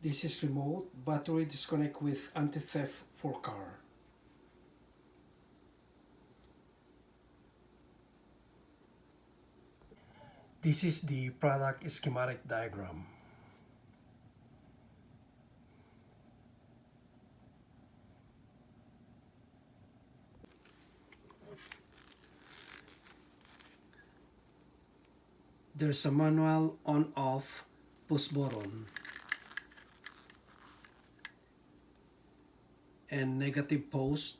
This is remote battery disconnect with anti-theft for car. This is the product schematic diagram. There's a manual on-off push button and negative post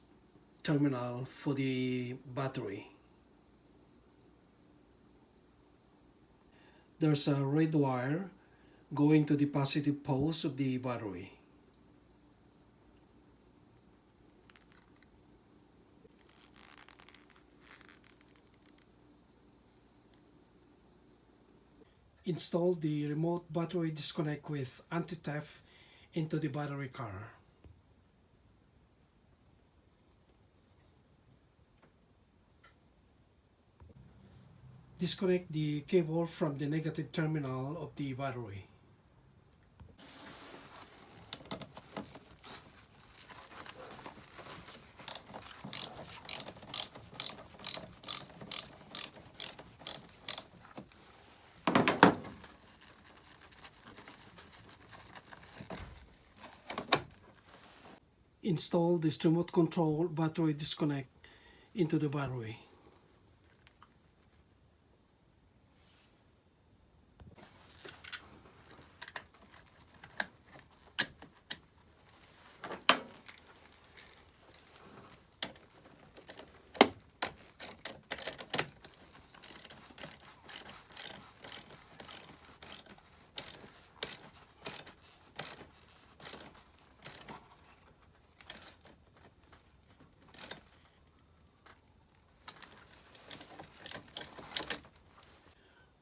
terminal for the battery. There's a red wire going to the positive post of the battery. Install the remote battery disconnect with anti-theft into the battery car. Disconnect the cable from the negative terminal of the battery. Install this remote control battery disconnect into the battery.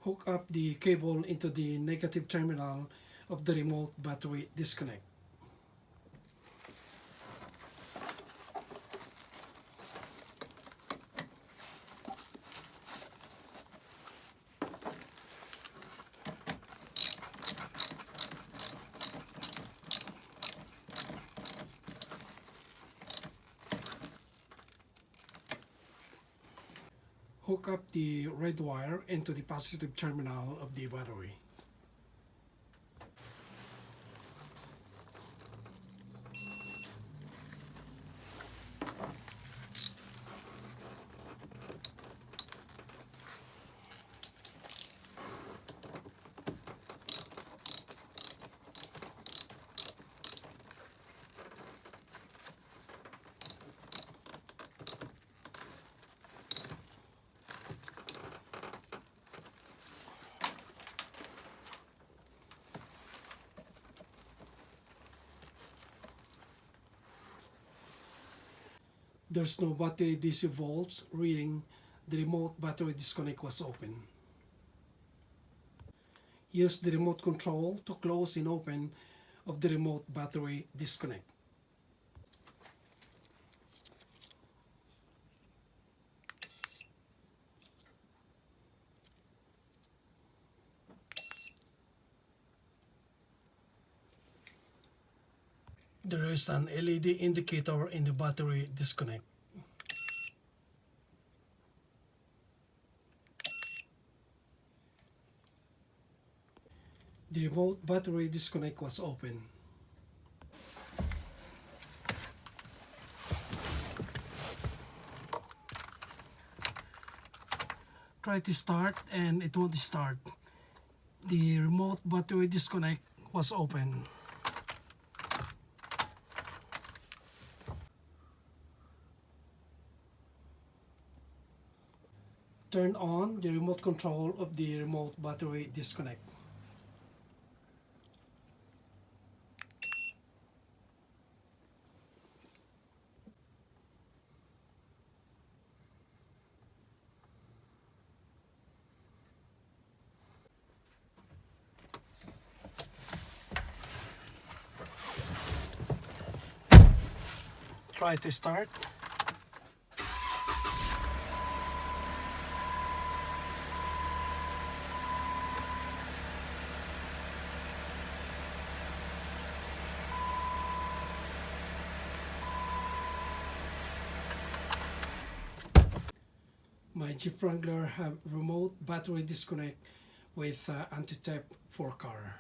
Hook up the cable into the negative terminal of the remote battery disconnect. Hook up the red wire into the positive terminal of the battery. There's no battery DC volts reading. The remote battery disconnect was open. Use the remote control to close and open of the remote battery disconnect. There is an LED indicator in the battery disconnect. The remote battery disconnect was open. Try to start and it won't start. The remote battery disconnect was open. Turn on the remote control of the remote battery disconnect. Try to start. my Jeep Wrangler have remote battery disconnect with anti-theft for car.